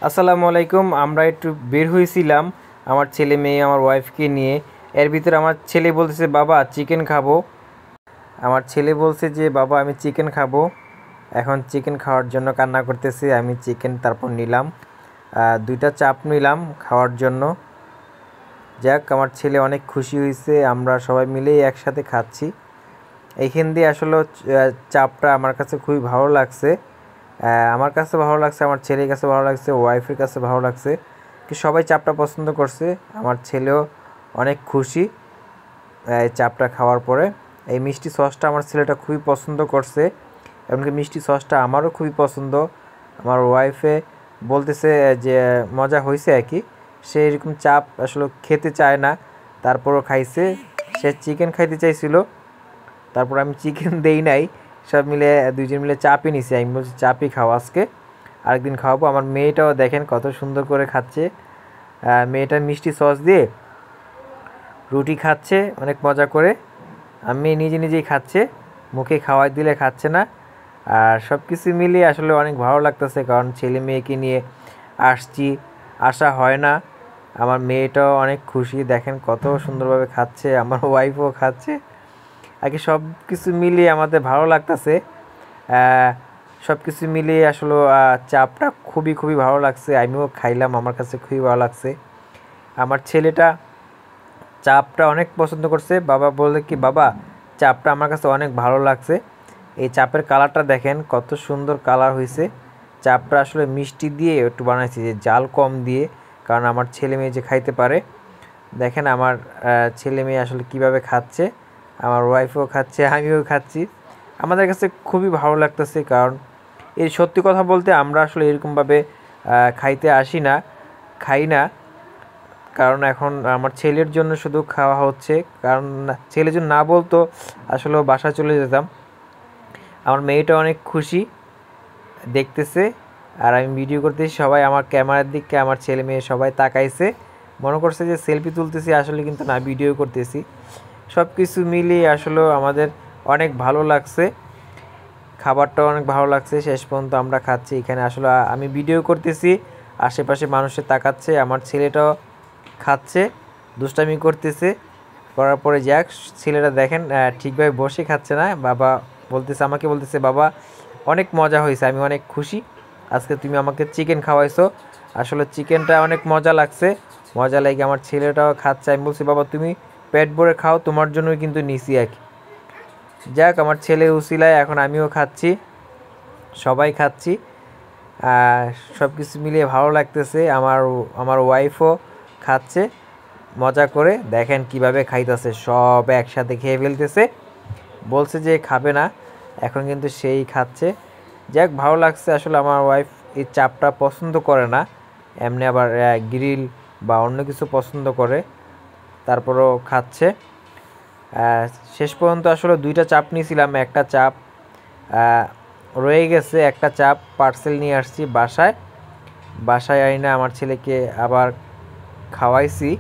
আসসালামু আলাইকুম। আমরা একটু বের হয়েছিলাম আমার ছেলে মেয়ে আমার ওয়াইফকে নিয়ে। এর ভিতরে আমার ছেলে বলতেছে বাবা চিকেন খাবো। আমার ছেলে বলছে যে বাবা আমি চিকেন খাবো। এখন চিকেন খাওয়ার জন্য কান্না করতেছে। আমি চিকেন তারপর নিলাম, দুইটা চাপ নিলাম খাওয়ার জন্য। যাক আমার ছেলে অনেক খুশি হয়েছে, আমরা সবাই মিলেই একসাথে খাচ্ছি। এইখান দিয়ে আসলে চাপটা আমার কাছে খুবই ভালো লাগছে। আমার কাছে ভালো লাগছে, আমার ছেলের কাছে ভালো লাগছে, ওয়াইফের কাছে ভালো লাগছে, কি সবাই চাপটা পছন্দ করছে। আমার ছেলেও অনেক খুশি এই চাপটা খাওয়ার পরে। এই মিষ্টি সসটা আমার ছেলেটা খুবই পছন্দ করছে, এমনকি মিষ্টি সসটা আমারও খুবই পছন্দ। আমার ওয়াইফে বলতেছে যে মজা হয়েছে আর কি। সে এরকম চাপ আসলে খেতে চায় না, তারপরও খাইছে। সে চিকেন খাইতে চাইছিল, তারপর আমি চিকেন দেই নাই, সব মিলে দুইজন মিলে চাপই নিছি। আমি বলছি চাপই খাও, আজকে আরেকদিন খাওয়াবো। আমার মেয়েটাও দেখেন কত সুন্দর করে খাচ্ছে। মেয়েটা মিষ্টি সস দিয়ে রুটি খাচ্ছে অনেক মজা করে। আমি নিজে নিজেই খাচ্ছে, মুখে খাওয়াই দিলে খাচ্ছে না। আর সব কিছু মিলিয়ে আসলে অনেক ভালো লাগতেছে, কারণ ছেলে মেয়েকে নিয়ে আসছি, আসা হয় না। আমার মেয়েটাও অনেক খুশি, দেখেন কত সুন্দরভাবে খাচ্ছে, আমার ওয়াইফও খাচ্ছে। আর কি সব কিছু মিলিয়ে আমাদের ভালো লাগতেছে। সব কিছু মিলিয়ে আসলে চাপটা খুবই খুবই ভালো লাগছে। আমিও খাইলাম, আমার কাছে খুবই ভালো লাগছে। আমার ছেলেটা চাপটা অনেক পছন্দ করছে। বাবা বলে কি বাবা চাপটা আমার কাছে অনেক ভালো লাগছে। এই চাপের কালারটা দেখেন কত সুন্দর কালার হয়েছে। চাপটা আসলে মিষ্টি দিয়ে একটু বানাইছি, যে জাল কম দিয়ে, কারণ আমার ছেলে মেয়ে যে খাইতে পারে। দেখেন আমার ছেলে মেয়ে আসলে কিভাবে খাচ্ছে, আমার ওয়াইফও খাচ্ছে, আমিও খাচ্ছি। আমাদের কাছে খুবই ভালো লাগতেছে, কারণ এই সত্যি কথা বলতে আমরা আসলে এরকমভাবে খাইতে আসি না, খাই না। কারণ এখন আমার ছেলের জন্য শুধু খাওয়া হচ্ছে, কারণ ছেলে যদি না বলতো আসলে বাসায় চলে যেতাম। আমার মেয়েটা অনেক খুশি দেখতেছে, আর আমি ভিডিও করতেছি, সবাই আমার ক্যামেরার দিকে, আমার ছেলে মেয়ে সবাই তাকাইছে, মনে করছে যে সেলফি তুলতেছি, আসলে কিন্তু না, ভিডিও করতেছি। সব কিছু মিলিয়ে আসলে আমাদের অনেক ভালো লাগছে, খাবারটাও অনেক ভালো লাগছে। শেষ পর্যন্ত আমরা খাচ্ছি এখানে, আসলে আমি ভিডিও করতেছি, আশেপাশে মানুষে তাকাচ্ছে, আমার ছেলেটাও খাচ্ছে, দুষ্টামি করতেছে। করার পরে যাক, ছেলেটা দেখেন ঠিকভাবে বসে খাচ্ছে না। বাবা বলতেছে, আমাকে বলতেছে বাবা অনেক মজা হয়েছে, আমি অনেক খুশি, আজকে তুমি আমাকে চিকেন খাওয়াইছো। আসলে চিকেনটা অনেক মজা লাগছে, মজা লাগে। আমার ছেলেটাও খাচ্ছে, আমি বলছি বাবা তুমি পেট ভরে খাও, তোমার জন্যই কিন্তু নিছি আর কি। যাক আমার ছেলে উসিলায় এখন আমিও খাচ্ছি, সবাই খাচ্ছি। সব কিছু মিলিয়ে ভালো লাগতেছে। আমার ওয়াইফও খাচ্ছে মজা করে, দেখেন কিভাবে খাইতেছে, সব একসাথে খেয়ে ফেলতেছে। বলছে যে খাবে না, এখন কিন্তু সেই খাচ্ছে। যাক ভালো লাগছে। আসলে আমার ওয়াইফ এই চাপটা পছন্দ করে না, এমনি আবার গ্রিল বা অন্য কিছু পছন্দ করে, তারপরও খাচ্ছে। শেষ পর্যন্ত আসলে দুইটা চাপ নিয়েছিলাম, একটা চাপ রয়ে গেছে, একটা চাপ পার্সেল নিয়ে আসছি বাসায়। বাসায় আইনা আমার ছেলেকে আবার খাওয়াইছি।